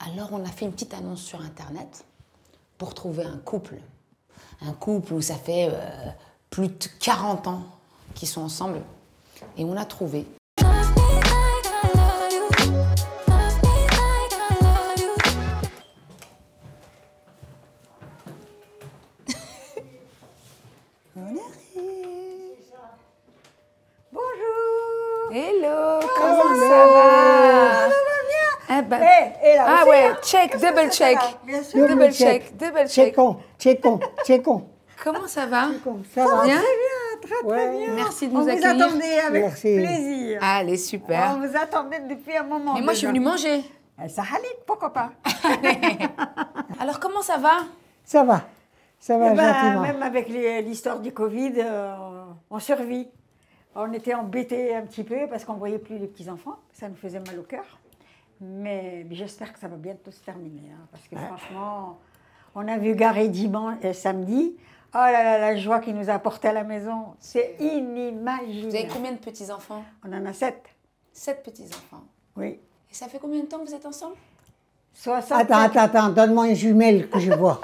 Alors, on a fait une petite annonce sur Internet pour trouver un couple. Un couple où ça fait plus de 40 ans qu'ils sont ensemble. Et on a trouvé. On arrive. Bonjour. Hello, comment ça va? Ça va bien. Eh ben, Et là ah aussi, ouais, hein. check, Comme ça, double ça check. va, bien sûr. Double check, double check. Checkons. Comment ça va? Ça va? Bien? Très Ouais. bien. Merci de On nous vous accueillir. attendait avec Merci. plaisir. Allez, super. On vous attendait depuis un moment. Mais moi, je suis déjà. venue manger. Ça halite, pourquoi pas? Alors, comment ça va? Ça va Eh ben, gentiment. même avec l'histoire du Covid, on survit. On était embêtés un petit peu parce qu'on ne voyait plus les petits-enfants. Ça nous faisait mal au cœur. Mais j'espère que ça va bientôt se terminer. Hein, parce que franchement, on a vu Gary dimanche, samedi. Oh là là, la joie qu'il nous a apporté à la maison, c'est Vous avez inimaginable. combien de petits-enfants? On en a 7. 7 petits-enfants. Oui. Et ça fait combien de temps que vous êtes ensemble? 67. Attends, donne-moi une jumelle que je vois.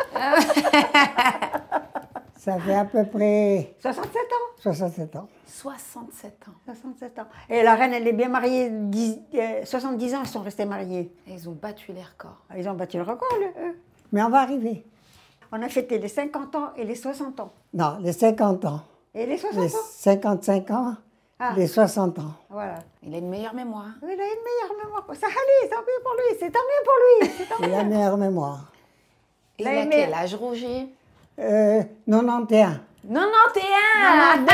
Ça fait à peu près 67 ans. 67 ans. 67 ans. 67 ans. Et la reine, elle est bien mariée. 70 ans, ils sont restés mariés. Et ils ont battu les records. Ils ont battu le record, eux. Mais on va arriver. On a fêté les 50 ans et les 60 ans. Non, les 50 ans. Et les 60 Les ans. 55 ans. Ah. Les 60 ans. Voilà. Il a une meilleure mémoire. Il a une meilleure mémoire. Ça allait, tant mieux pour lui. C'est tant mieux pour lui. C'est tant C'est la meilleure mémoire. Et il La a meilleure. quel âge, Roger? 91. 91!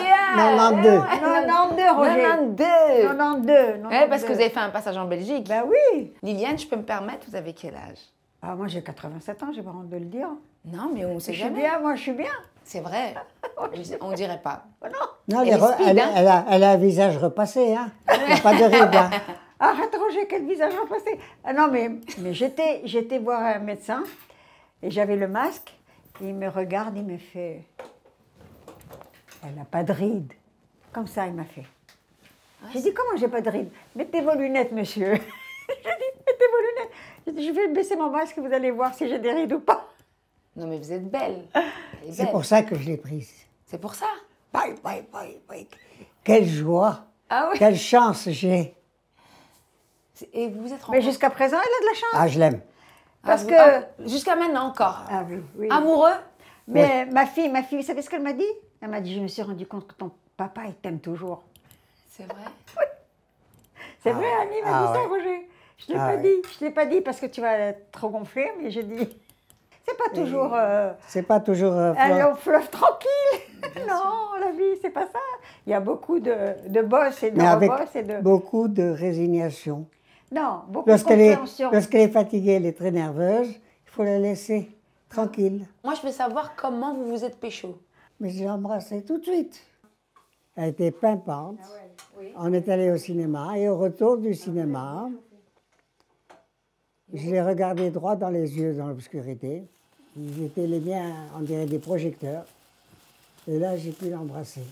92. 92, Roger. 92! 92. Ouais, parce que vous avez fait un passage en Belgique. Ben oui. Liliane, je peux me permettre, vous avez quel âge? Ah, moi, j'ai 87 ans, j'ai pas honte de le dire. Non, mais on ne Je sait suis jamais. bien, moi, je suis bien. C'est vrai. On ne dirait pas. Oh, non. Non, Elle est speed, elle, hein. elle a un visage repassé. Hein. Il n'y a pas de ride. Hein. Arrête, Roger, quel visage repassé. Ah non, mais j'étais voir un médecin et j'avais le masque. Et il me regarde, il me fait... Elle n'a pas de rides. Comme ça, il m'a fait. J'ai dit, comment j'ai pas de rides? Mettez vos lunettes, monsieur. J'ai dit, mettez vos lunettes. J'ai dit, je vais baisser mon masque, vous allez voir si j'ai des rides ou pas. Non, mais vous êtes belle. Elle est C'est belle. pour ça que je l'ai prise. C'est pour ça. Bye. Quelle joie. Ah oui. Quelle chance j'ai. Et vous vous êtes Mais rencontrés. jusqu'à présent, elle a de la chance. Ah, je l'aime. Parce vous- que... jusqu'à maintenant encore. Ah oui, oui. Amoureux? Mais ma fille, vous savez ce qu'elle m'a dit? Elle m'a dit, je me suis rendu compte que ton papa, il t'aime toujours. C'est vrai. C'est vrai, Annie m'a Ah dit ça, ouais. Roger. Je ne l'ai Ah pas ouais. dit. Je ne l'ai pas dit parce que tu vas être trop gonflé, mais j'ai dit, c'est pas toujours C'est pas toujours. un long fleuve tranquille. Non, la vie, c'est pas ça. Il y a beaucoup de bosses et de mais avec rebosses et de... beaucoup de résignation. Non, beaucoup de Lorsqu'elle est, compréhension. lorsqu'elle est fatiguée, elle est très nerveuse, il faut la laisser tranquille. Moi, je veux savoir comment vous vous êtes pécho. Mais je l'ai embrassée tout de suite. Elle était pimpante. Ah oui. On est allé au cinéma et au retour du cinéma, je l'ai regardé droit dans les yeux dans l'obscurité. Ils étaient les miens, on dirait des projecteurs. Et là, j'ai pu l'embrasser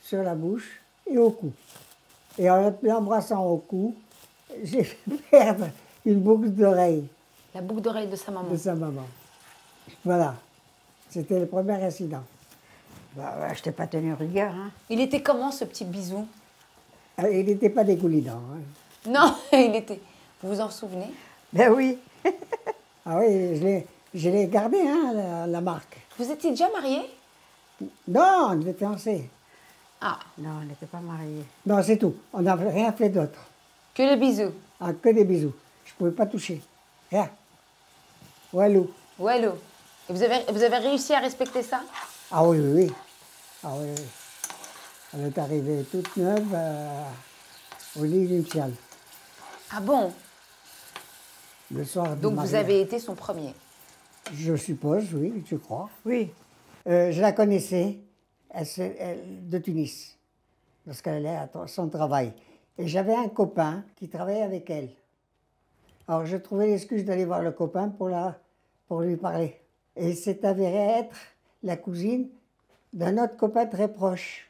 sur la bouche et au cou. Et en l'embrassant au cou, j'ai fait perdre une boucle d'oreille La boucle d'oreille de sa maman. de sa maman. Voilà, c'était le premier incident. Bah, ouais, je t'ai pas tenu rigueur. Hein. Il était comment, ce petit bisou? Il n'était pas dégoulinant. Hein. Non, il était... Vous vous en souvenez? Ben oui. Ah oui, je l'ai gardé, hein, la marque. Vous étiez déjà mariés? Non, on était fiancés. Ah, Non, on n'était pas mariés. Non, c'est tout. On n'a rien fait d'autre. que le bisou. Ah, que des bisous. Je ne pouvais pas toucher. Rien. Walou. Wallo. Et vous avez réussi à respecter ça? Ah oui, oui, oui. Ah oui, oui. Elle est arrivée toute neuve au lit nuptial. Ah bon? Le soir du Donc vous mariage. avez été son premier. Je suppose, oui, je crois. Oui. Je la connaissais de Tunis, lorsqu'elle allait à son travail. Et j'avais un copain qui travaillait avec elle. Alors je trouvais l'excuse d'aller voir le copain pour lui parler. Et c'est avéré être la cousine d'un autre copain très proche.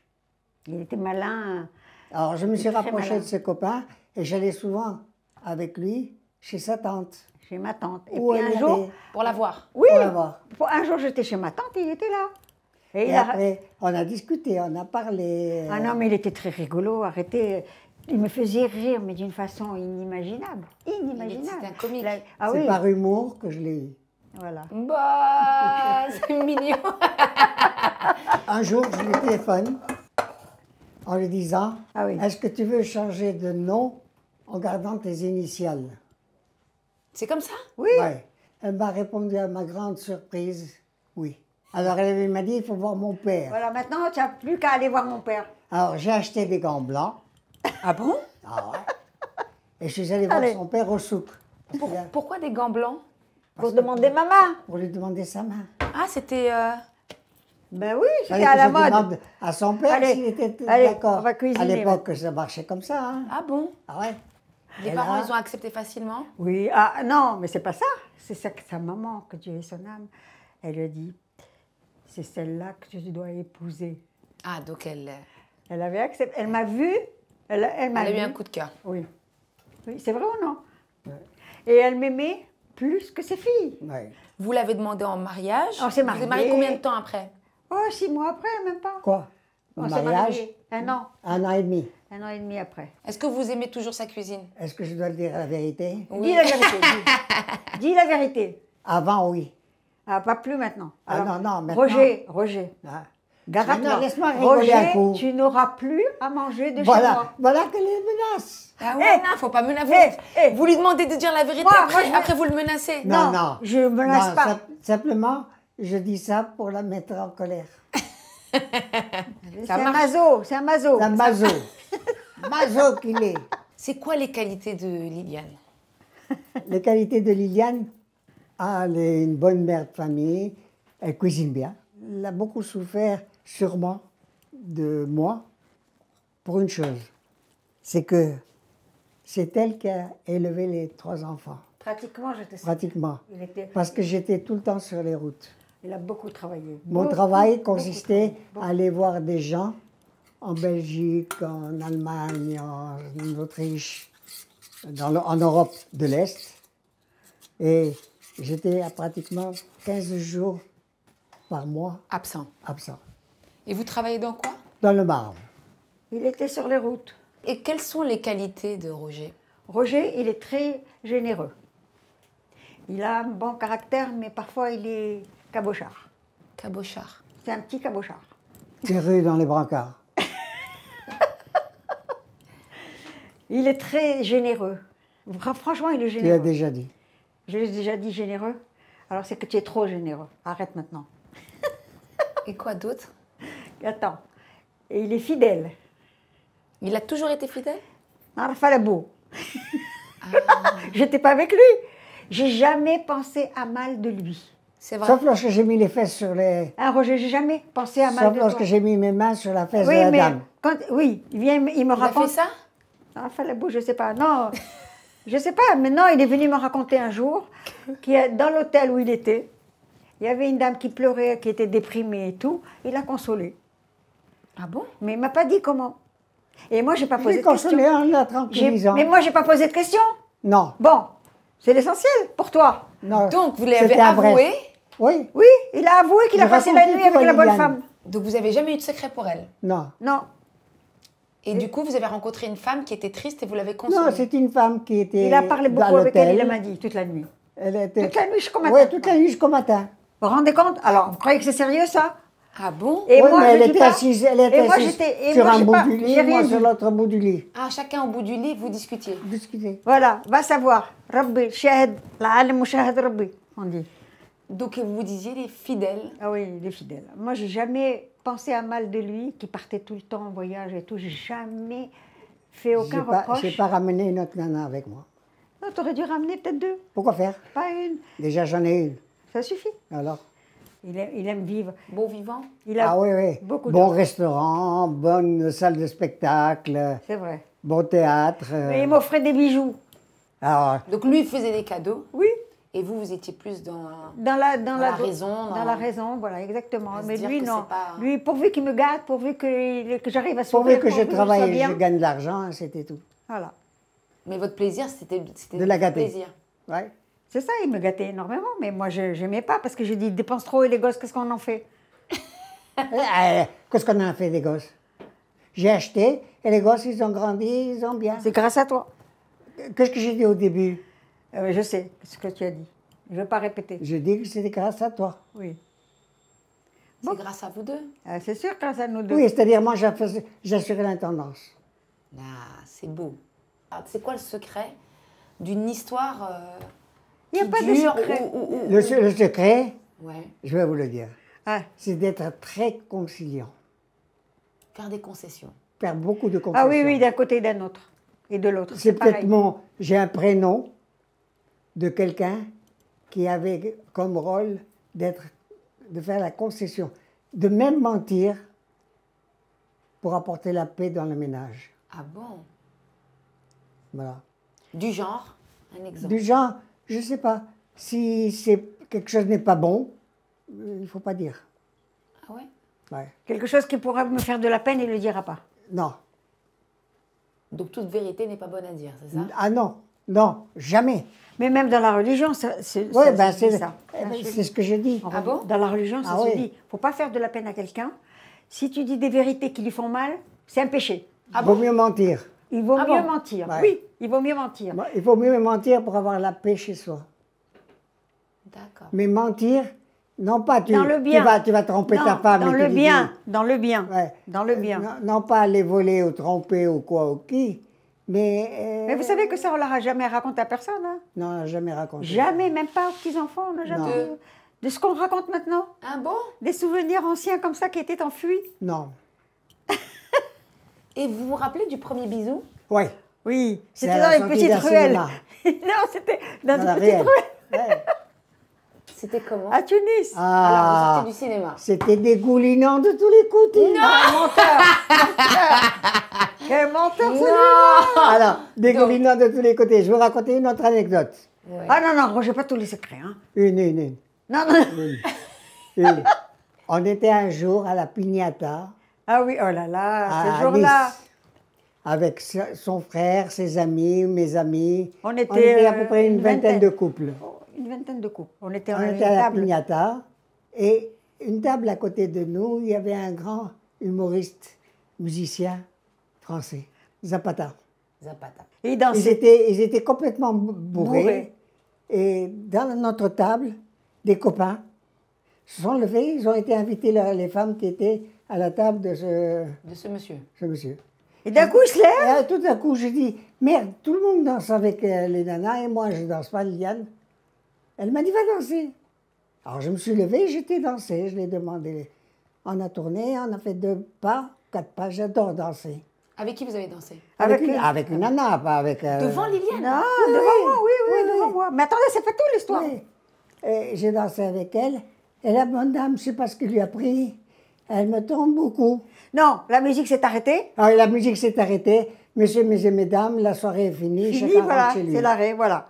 Il était malin. Alors je me suis Très rapproché malin. de ce copain et j'allais souvent avec lui chez sa tante. Chez ma tante. Et Où puis elle un jour, était, Pour la voir. oui, pour la voir. un jour j'étais chez ma tante, il était là. Et Et il a- après, on a discuté, on a parlé. Ah non, mais il était très rigolo, arrêtez. Il me faisait rire, mais d'une façon inimaginable. Inimaginable. C'était un comique. Ah C'est oui, par humour que je l'ai eu. voilà. Bah, c'est mignon. Un jour, je lui téléphone en lui disant Ah oui. Est-ce que tu veux changer de nom en gardant tes initiales? C'est comme ça? Oui, Ouais. Elle m'a répondu à ma grande surprise oui. Alors elle m'a dit il faut voir mon père. voilà, maintenant tu n'as plus qu'à aller voir mon père. Alors j'ai acheté des gants blancs. Ah bon? Ah ouais. Et je suis allé voir Allez. son père au souk. Pourquoi des gants blancs? Pour demander ma main. Pour lui demander sa main. Ah, c'était... Ben oui, Fallait c'était à que la je mode. demande à son père Allez, s'il était allez, d'accord. on va cuisiner, À l'époque, ça marchait comme ça. Hein. Ah bon? Ah ouais. Les Et parents, là- ils ont accepté facilement? Oui, ah non, mais c'est pas ça. C'est ça que sa maman, que Dieu ait son âme, elle lui a dit, c'est celle-là que tu dois épouser. Ah, donc elle Elle avait accepté, elle m'a vue, elle m'a a eu vue. un coup de cœur. Oui, oui, c'est vrai ou non? Et elle m'aimait plus que ses filles. Ouais. Vous l'avez demandé en mariage? On s'est Vous êtes mariés mariés. combien de temps après? Oh, 6 mois après, même pas. Quoi? Mon On s'est mariage, mariés. Un an et demi. et demi après. Est-ce que vous aimez toujours sa cuisine? Est-ce que je dois le dire la vérité? Dis la vérité. Dis la vérité. Avant, oui. Ah, pas plus maintenant. Ah non, non, maintenant. Roger, Ah. garde-toi. Maintenant, laisse-moi rigoler un coup. Tu n'auras plus à manger de chez Voilà, moi. voilà que les menaces. Ah ouais, Eh, non, faut pas menacer. eh, Vous lui demandez de dire la vérité, Moi, après, je vais- après vous le menacez. Non, je me laisse Non, pas. simplement, je dis ça pour la mettre en colère. C'est un mazo, c'est un mazo. La mazo. Mazo qu'il est. C'est quoi les qualités de Liliane? Les qualités de Liliane, elle est une bonne mère de famille, elle cuisine bien. Elle a beaucoup souffert, sûrement, de moi, pour une chose. C'est que c'est elle qui a élevé les 3 enfants, Pratiquement, je te sais. pratiquement. Il Parce que j'étais tout le temps sur les routes. a beaucoup travaillé. Mon Beaucoup, travail beaucoup consistait travaillé. à aller voir des gens en Belgique, en Allemagne, en Autriche, en Europe de l'Est. Et j'étais à pratiquement 15 jours par mois Absent. absent. Et vous travaillez dans quoi? Dans le Marne. Il était sur les routes. Et quelles sont les qualités de Roger? Roger, il est très généreux. Il a un bon caractère, mais parfois il est cabochard. Cabochard. C'est un petit cabochard. Tiré dans les brancards. Il est très généreux. Franchement, il est Tu l'as généreux. déjà dit. Je l'ai déjà dit généreux. Alors c'est que tu es trop généreux. Arrête maintenant. Et quoi d'autre? Attends. Et il est fidèle. Il a toujours été fidèle? Arfalabou. J'étais pas avec lui. J'ai jamais pensé à mal de lui. C'est vrai. Sauf lorsque j'ai mis les fesses sur les... Hein, Roger, j'ai jamais pensé à mal Sauf de lorsque toi. j'ai mis mes mains sur la fesse Oui, de la mais dame. oui, il vient, il me Il a raconte. fait ça? Arfalabou, je sais pas. Non, je sais pas. Mais non, il est venu me raconter un jour qu'il dans l'hôtel où il était, il y avait une dame qui pleurait, qui était déprimée et tout. Il l'a consolée. Ah bon? Mais il m'a pas dit comment. Et moi, j'ai pas Je posé l'ai de question. consolé en la tranquillisant. Mais moi, j'ai pas posé de question. Non, Bon, c'est l'essentiel pour toi. non. Donc, vous l'avez C'était à Brest. avoué? Oui, Oui, il a avoué qu'il Il a passé la racontait nuit tout avec à la bonne Liliane. femme. Donc, vous avez jamais eu de secret pour elle? non. Non. Et du coup, vous avez rencontré une femme qui était triste et vous l'avez consolée? Non, c'est une femme qui était Il a parlé dans beaucoup avec elle, il l'hôtel. m'a dit, toute la nuit. Elle était... Toute la nuit jusqu'au matin. Oui, toute la nuit jusqu'au matin. Vous vous rendez compte? Alors, vous croyez que c'est sérieux, ça? Ah bon? Et Oui, moi, mais je elle dis était pas. assise, elle était Et moi, assise j'étais- et sur moi, un j'ai bout pas- du j'ai lit, rien moi dit. sur l'autre bout du lit. Ah, chacun au bout du lit, vous discutiez. Discuter. Voilà, va savoir. Rabbi, shahid, l'alem shahid Rabbi, on dit. Donc, vous vous disiez, il est fidèle. Ah oui, il est fidèle. Moi, j'ai jamais pensé à mal de lui, qui partait tout le temps en voyage et tout. J'ai jamais fait aucun reproche. J'ai pas ramené une autre nana avec moi. Non, t'aurais dû ramener peut-être 2, Pourquoi faire? pas une. Déjà, j'en ai une. Ça suffit. Alors? Il aime vivre. Bon vivant? Il a Ah oui, oui. beaucoup Bon de... restaurant, bonne salle de spectacle, C'est vrai. bon théâtre. Mais il m'offrait des bijoux. Alors, Donc, lui, il faisait des cadeaux. Oui. Et vous, vous étiez plus dans... Dans la raison, Dans dans- la raison, voilà, exactement. À se Mais dire lui, que non. c'est pas- Lui, pourvu qu'il me gâte, pourvu que j'arrive à pourvu sourire, que je sois travaille et bien. je gagne de l'argent, c'était tout. Voilà. Mais votre plaisir, c'était De la gâter. plaisir. Ouais. C'est ça, il me gâtait énormément, mais moi, je n'aimais pas parce que je dis, ils dépensent trop et les gosses, qu'est-ce qu'on en fait? Qu'est-ce qu'on a fait des gosses? J'ai acheté et les gosses, ils ont grandi, ils ont bien. C'est grâce à toi. Qu'est-ce que j'ai dit au début? Je sais ce que tu as dit. Je ne veux pas répéter. Je dis que c'était grâce à toi. Oui. C'est grâce à vous deux. C'est sûr, grâce à nous deux. Oui, c'est-à-dire moi, j'assurais l'intendance. Ah, c'est beau. Ah, c'est quoi le secret d'une histoire Il n'y a qui pas de dure secret. Le secret, Ouais, je vais vous le dire, Ah. c'est d'être très conciliant. faire des concessions. Faire beaucoup de concessions. Ah oui, oui, d'un côté et d'un autre. Et de l'autre. C'est peut-être pareil. j'ai un prénom de quelqu'un qui avait comme rôle de faire la concession, de même mentir pour apporter la paix dans le ménage. Ah bon? Voilà. Du genre, un exemple. Du genre, je ne sais pas, si quelque chose n'est pas bon, il ne faut pas dire. Ah ouais? Ouais. Quelque chose qui pourra me faire de la peine, il ne le dira pas. Non. Donc toute vérité n'est pas bonne à dire, c'est ça? Ah non, non, jamais. Mais même dans la religion, c'est Oui, ça, ben, se dit c'est ça. c'est ce que je dis. Ah bon? Dans la religion, ça Ah se oui. dit. Il ne faut pas faire de la peine à quelqu'un. Si tu dis des vérités qui lui font mal, c'est un péché. Ah Il vaut bon? mieux mentir. Il vaut Ah mieux bon? mentir. Ouais. Oui, il vaut mieux mentir. Il vaut mieux mentir pour avoir la paix chez soi. D'accord. Mais mentir, non pas Dans le bien. tu vas tromper Non, ta femme. dans et le tu lui bien, dans le bien, dis- Ouais. dans le bien. Non pas aller voler ou tromper ou quoi ou qui, mais... Mais vous savez que ça, on ne l'a jamais raconté à personne. Hein? Non, on n'a jamais raconté. Jamais, même pas aux petits-enfants. On n'a jamais... Non. De ce qu'on raconte maintenant. Ah bon? Des souvenirs anciens comme ça qui étaient enfuis. Non. Et vous vous rappelez du premier bisou? Oui. Oui, C'est c'était à dans la une sortie petite d'un ruelle. cinéma. Non, c'était dans Dans une la petite réelle. ruelle Ouais. C'était comment? à Tunis. Alors, Ah, vous sortez du cinéma. c'était dégoulinant de tous les côtés. Ah, menteur. Quel menteur celui-là. Non! Alors, dégoulinant de tous les côtés. Je vais vous raconter une autre anecdote. Ouais. Ah non, non, Roger, pas tous les secrets. Hein. Une. Non, non. Une. On était un jour à la Pignata, Ah oui, oh là là, à ce jour-là. Nice, avec son frère, ses amis, mes amis. On était, à peu près une vingtaine de couples. Une vingtaine de couples. On était On à une était à la table. Pignata et une table à côté de nous, il y avait un grand humoriste, musicien français, Zapata. Zapata. Et ils Ils dansaient. étaient complètement bourrés. Bourrés. Et dans notre table, des copains se sont levés, ils ont été invités, les femmes qui étaient à la table de De ce monsieur. ce monsieur. Et d'un coup, ils se lèvent. Et tout à coup, j'ai dit, merde, tout le monde danse avec les nanas et moi, je ne danse pas, Liliane. Elle m'a dit, va danser. Alors, je me suis levée, j'étais dansé, je l'ai demandé. On a tourné, on a fait 2 pas, 4 pas, j'adore danser. Avec qui vous avez dansé? Avec une nana, pas avec... Devant Liliane? Non, devant moi, oui, oui, devant oui. moi. Mais attendez, c'est pas tout l'histoire. Oui. Et j'ai dansé avec elle. Et la bonne dame, je ne sais pas ce qu'il lui a pris, elle me tombe beaucoup. Non, la musique s'est arrêtée. Alors, la musique s'est arrêtée. Messieurs, et mesdames, la soirée est finie. Fini, chacun voilà, rentre chez lui. c'est l'arrêt, voilà.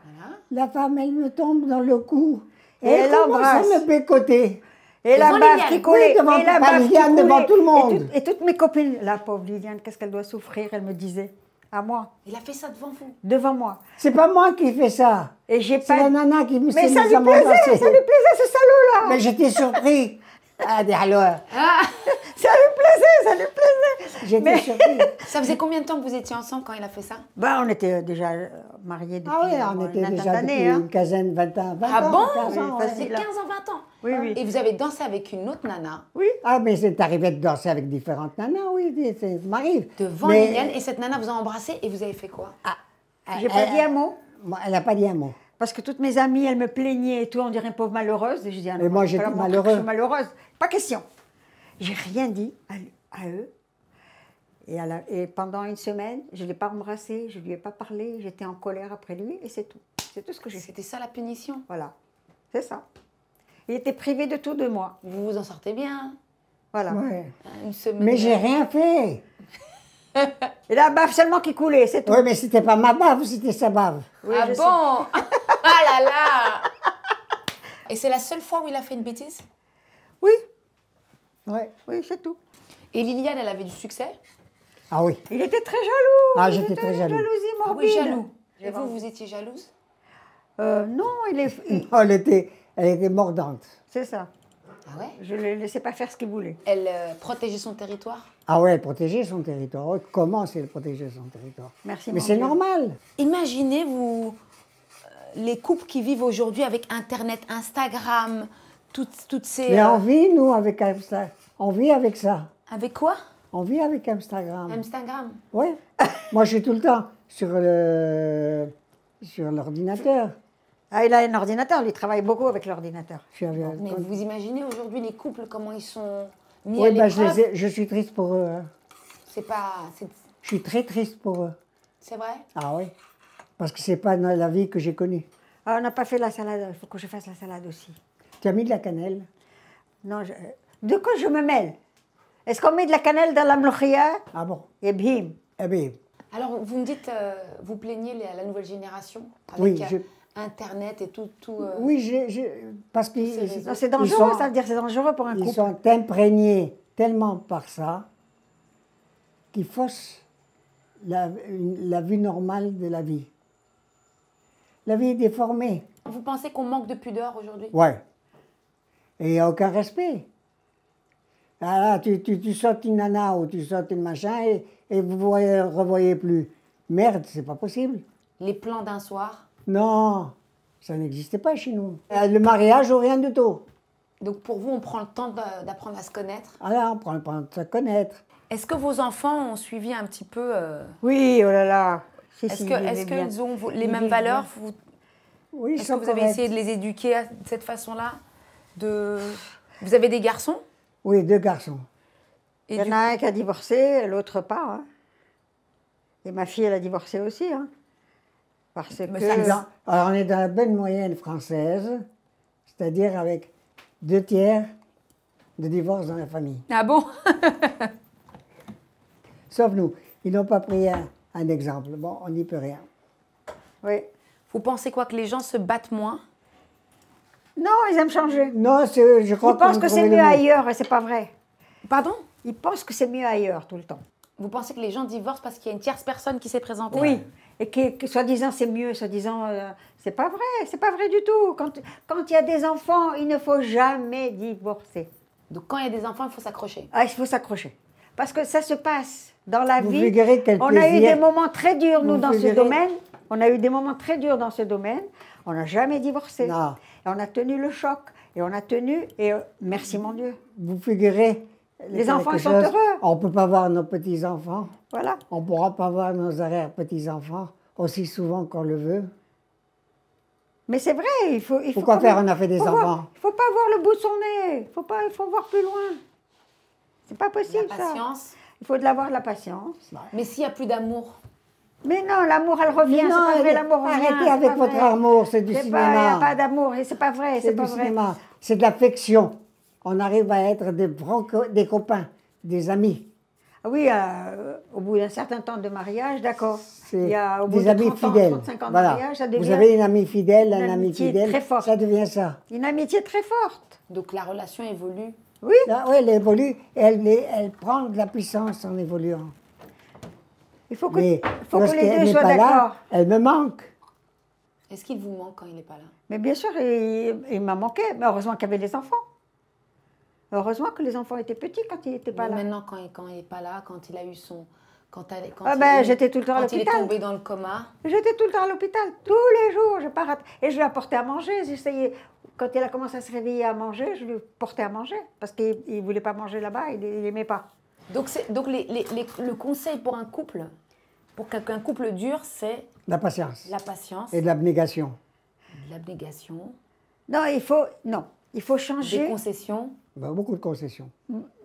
La femme, elle me tombe dans le cou. Et elle commence à l'embrasse. me bécoter. Et la Devant baffe Liliane. qui collait. Oui, devant et la pas baffe qui Liliane, devant coulait. tout le monde. Et toutes mes copines, la pauvre Liliane, qu'est-ce qu'elle doit souffrir, elle me disait. À moi, Il a fait ça devant vous. devant moi. C'est pas moi qui fais ça. Et j'ai C'est pas. la nana qui me Mais s'est ça mise lui à plaisait, m'embrasser. ça lui plaisait, ce salaud-là. Mais j'étais surpris. Ah, alors, Ça lui plaisait, ça lui plaisait. j'étais Mais- surpris. Ça faisait combien de temps que vous étiez ensemble quand il a fait ça? Bah, on était déjà mariés depuis Ah oui, on une était vingtaine déjà d'années, depuis hein. une quinzaine, 20 ans. 20 Ah ans, bon? 15 ans, Oui, ouais. C'est 15 ans, 20 ans. Oui, oui. Et vous avez dansé avec une autre nana Oui. Ah, mais c'est arrivé de danser avec différentes nanas, oui, ça m'arrive. devant Mais- Liliane et cette nana vous a embrassé et vous avez fait quoi? J'ai pas dit un mot. Moi, elle n'a pas dit un mot. Parce que toutes mes amies, elles me plaignaient et tout, on dirait une pauvre malheureuse. Et je dis, ah non, Et moi, je vais pas j'étais leur montrer que malheureux. Je suis malheureuse. Pas question. J'ai rien dit à eux. Et pendant une semaine, je ne l'ai pas embrassé, je ne lui ai pas parlé, j'étais en colère après lui et c'est tout. C'est tout ce que j'ai fait. C'était ça la punition. Voilà. C'est ça. Il était privé de tout de moi. Vous vous en sortez bien. Voilà. Ouais. Une semaine. Mais j'ai rien fait. Et la baffe seulement qui coulait, c'est tout. Oui, mais c'était pas ma bave, c'était sa bave. Oui, Ah je sais. bon? Ah là là! Et c'est la seule fois où il a fait une bêtise? Oui, Ouais. oui, c'est tout. Et Liliane, elle avait du succès? Ah oui. Il était très jaloux. Ah, Il j'étais était très jaloux. Jalousie Ah morbide. oui, jaloux. Et vous, vous étiez jalouse? Non, Non, elle était mordante. c'est ça. Ah ouais? Je ne le laissais pas faire ce qu'il voulait. Elle protégeait son territoire? Ah ouais, protéger son territoire. Ouais, comment c'est de protéger son territoire? Merci, Mais mon c'est Dieu. normal. Imaginez, vous, les couples qui vivent aujourd'hui avec Internet, Instagram, toutes ces... Mais on vit, nous, avec Instagram. On vit avec ça. Avec quoi? On vit avec Instagram. Instagram. Oui. Moi, je suis tout le temps sur l'ordinateur. Ah, il a un ordinateur, il travaille beaucoup avec l'ordinateur. Mais vous imaginez aujourd'hui les couples, comment ils sont mis Oui, à ben, l'épreuve? je suis triste pour eux. Hein. C'est pas... Je suis très triste pour eux. C'est vrai? Ah oui. Parce que c'est pas dans la vie que j'ai connue. Ah, on n'a pas fait la salade, il faut que je fasse la salade aussi. Tu as mis de la cannelle? Non, de quoi je me mêle? Est-ce qu'on met de la cannelle dans la mloukhia? Ah bon? Et bim. Eh bien, Alors, vous me dites, vous plaignez la nouvelle génération avec oui, Internet et tout... oui, parce qu'ils Non, c'est dangereux, ça veut dire c'est dangereux pour un ils couple. sont imprégnés tellement par ça qu'ils faussent la vue normale de la vie. La vie est déformée. Vous pensez qu'on manque de pudeur aujourd'hui? Ouais. Et il n'y a aucun respect. Ah là, tu sautes une nana ou tu sautes une machin et vous ne revoyez plus. Merde, c'est pas possible. Les plans d'un soir? Non, ça n'existait pas chez nous. Le mariage ou rien du tout. Donc pour vous, on prend le temps d'apprendre à se connaître? Ah là, on prend le temps de se connaître. Est-ce que vos enfants ont suivi un petit peu... Oui, oh là là. Si, Est-ce si, il est-ce est bien. qu'ils ont les Il mêmes est valeurs? bien. Oui, ils Est-ce que sont vous avez corrects. essayé de les éduquer de cette façon-là? Vous avez des garçons? Oui, 2 garçons. Et Il y en a un qui a divorcé, l'autre pas. Hein. Et ma fille, elle a divorcé aussi. Hein. Parce Mais que... ça- Alors, on est dans la bonne moyenne française, c'est-à-dire avec 2 tiers de divorce dans la famille. Ah bon? Sauf nous. Ils n'ont pas pris un exemple. Bon, on n'y peut rien. Oui. Vous pensez quoi, que les gens se battent moins? Non, ils aiment changer. Non, je crois Ils pensent vous que c'est trouvez le mieux mot. ailleurs et c'est pas vrai. Pardon? Ils pensent que c'est mieux ailleurs tout le temps. Vous pensez que les gens divorcent parce qu'il y a une tierce personne qui s'est présentée? Oui. Et que soi-disant c'est mieux, soi-disant c'est pas vrai du tout. Quand il y a des enfants, il ne faut jamais divorcer. Donc quand il y a des enfants, il faut s'accrocher. Ah, il faut s'accrocher. Parce que ça se passe dans la Vous vie. figurez quel On a eu plaisir. des moments très durs, nous, Vous dans ce figurez- domaine. On a eu des moments très durs dans ce domaine. On n'a jamais divorcé. Non. Et on a tenu le choc. Et on a tenu. Et merci, mon Dieu. Vous figurez Les quelque enfants, ils sont chose, heureux. On ne peut pas voir nos petits-enfants. Voilà. On ne pourra pas voir nos arrière-petits-enfants aussi souvent qu'on le veut. Mais c'est vrai, il faut Pourquoi quand faire même- on a fait des faut voir- enfants? Il ne faut pas voir le bout de son nez. Il faut voir plus loin. C'est pas La possible, ça. patience. Il faut de l'avoir la patience. Mais s'il n'y a plus d'amour, Mais non, l'amour, elle revient. C'est Non, pas vrai, l'amour revient. arrêtez c'est avec pas votre vrai. amour, c'est du Il n'y a cinéma. pas d'amour. Et c'est pas vrai, c'est C'est pas du vrai. cinéma. C'est de l'affection. On arrive à être des copains, des amis. Ah oui, au bout d'un certain temps de mariage, d'accord. C'est Il y a au bout des de amis 30 ans, fidèles. 35 ans de Voilà. mariage, ça devient Vous avez une amie fidèle, un une ami amitié fidèle, très forte. ça devient ça. une amitié très forte. donc la relation évolue. Oui, Là, oui, elle évolue et elle prend de la puissance en évoluant. il faut que, Mais faut que lorsqu'elle les deux n'est soient pas là, d'accord. elle me manque. Est-ce qu'il vous manque quand il n'est pas là? Mais bien sûr, il m'a manqué. Mais heureusement qu'il y avait des enfants. Heureusement que les enfants étaient petits quand il n'était pas Mais là. maintenant, quand il n'est pas là, quand il a eu son... Quand Ah ben, j'étais tout le temps à quand il est l'hôpital. tombé dans le coma. J'étais tout le temps à l'hôpital, tous les jours, je pas raté. Et je lui apportais à manger. J'essayais, quand il a commencé à se réveiller à manger, je lui portais à manger. Parce qu'il ne voulait pas manger là-bas, il n'aimait pas. Donc le conseil pour un couple, pour qu'un couple dure, c'est La patience la patience, et de l'abnégation. l'abnégation, Non, il faut des changer. concessions. Ben, beaucoup de concessions.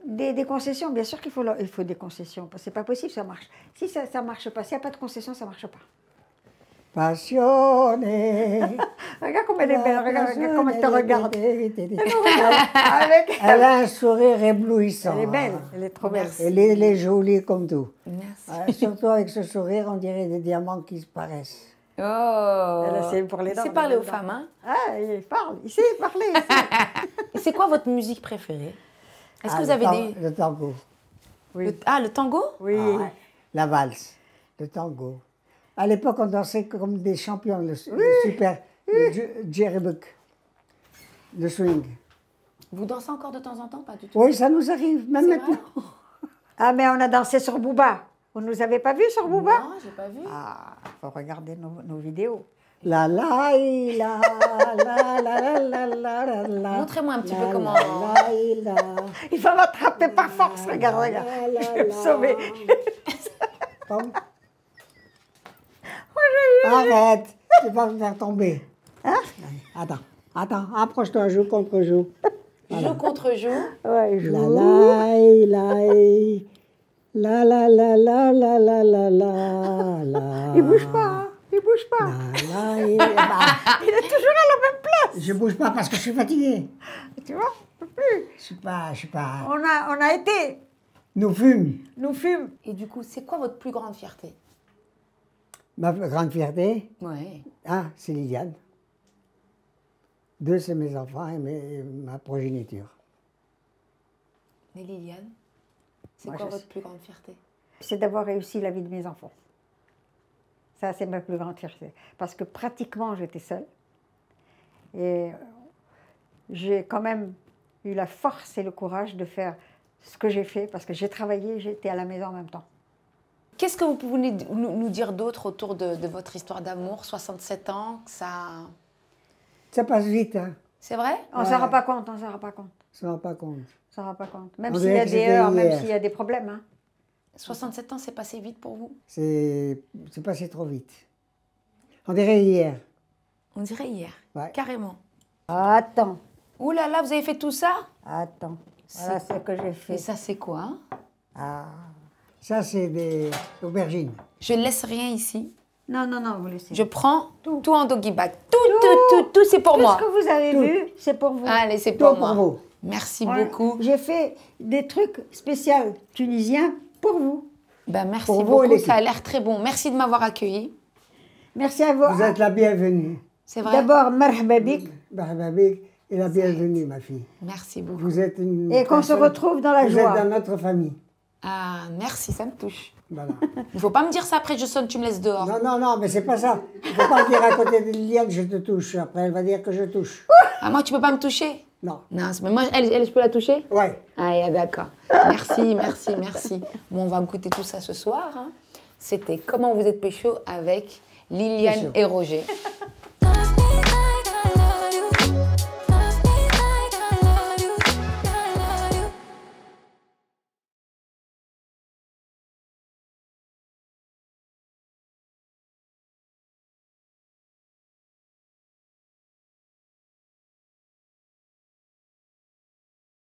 Des concessions, bien sûr il faut des concessions. Parce que c'est pas possible, ça marche. Si ça ne marche pas, s'il n'y a pas de concessions, ça ne marche pas. Passionné. Regarde comme elle est belle, regarde comme elle te regarde. Elle Avec... a un sourire éblouissant. Elle est belle, elle est trop belle. Elle est jolie comme tout. Merci. Surtout avec ce sourire, on dirait des diamants qui se paraissent. Oh, C'est pour les dents, c'est les parler aux dents. femmes, hein? Ah, il parle, il sait parler. il sait. Et c'est quoi votre musique préférée? Est-ce que vous avez des... Le tango. Oui. Le tango? Oui. Ah ouais. La valse, le tango, À l'époque, on dansait comme des champions, le super, Jerry Buck, le swing. Vous dansez encore de temps en temps? Pas du tout. Oui, ça nous arrive, même C'est maintenant. vrai? Ah, mais on a dansé sur Booba. Vous ne nous avez pas vus sur Booba? Non, j'ai pas vu. Ah, il faut regarder nos vidéos. La la la la la la la la la. Montrez-moi un petit peu La, comment- la, la. Il faut m'attraper par force, regarde, regarde. Je vais me sauver. Comme- Arrête, tu vas me faire tomber. Hein? Attends, approche-toi, joue contre joue. Joue contre joue. Ouais, je La joue. la la la la la la la la la. Il bouge pas, hein. Il bouge pas. Il est toujours à la même place. Je bouge pas parce que je suis fatigué. Tu vois? Je peux plus. Je suis pas. On a été. Nous fûmes. Nous fûmes. Et du coup, c'est quoi votre plus grande fierté? Ma grande fierté, Ouais. c'est Liliane. 2, c'est mes enfants et ma progéniture. Et Liliane, c'est Moi, quoi je votre sais. plus grande fierté? C'est d'avoir réussi la vie de mes enfants. Ça, c'est ma plus grande fierté. Parce que pratiquement, j'étais seule. Et j'ai quand même eu la force et le courage de faire ce que j'ai fait, parce que j'ai travaillé, j'étais à la maison en même temps. Qu'est-ce que vous pouvez nous dire d'autre autour de votre histoire d'amour? 67 ans, ça... Ça passe vite, hein. C'est vrai? On ne s'en rend pas compte, on ne s'en rend pas compte. On s'en rend pas compte. On s'en rend pas compte. Même On s'il y dirait a que des c'était heures, même hier. s'il y a des problèmes. Hein. 67 ans, c'est passé vite pour vous? C'est passé trop vite. On dirait hier. On dirait hier, Ouais. carrément. Attends, Ouh là là, vous avez fait tout ça? attends. Voilà ce que j'ai Et fait. ça, c'est quoi, hein? Ah. Ça, c'est des aubergines. Je laisse rien ici. Non, non, non, vous laissez. Je prends tout en doggy bag. Tout, c'est pour Tout moi. ce que vous avez Tout. vu, c'est pour vous. Allez, c'est Tout pour pour moi. vous. Merci Voilà. beaucoup. J'ai fait des trucs spéciaux tunisiens pour vous. Ben, merci Pour vous et beaucoup, l'équipe. ça a l'air très bon. Merci de m'avoir accueilli. Merci à vous. Vous êtes la bienvenue. C'est vrai? D'abord, marhaba bik. Barbabic et la bienvenue, ma fille. Merci beaucoup. Vous êtes une Et qu'on se personne- retrouve dans la vous joie. êtes dans notre famille. Ah, merci, ça me touche. Voilà. Il faut pas me dire ça après, je sonne, tu me laisses dehors. Non, mais c'est pas ça. Il ne faut pas dire à côté de Liliane, je te touche. Après, elle va dire que je touche. Ah, moi, tu peux pas me toucher? Non. Non, mais moi, elle, je peux la toucher? Ouais. Ah, yeah, d'accord. Merci, merci, merci. Bon, on va goûter tout ça ce soir. Hein. C'était Comment vous êtes pécho avec Liliane Pécho. et Roger.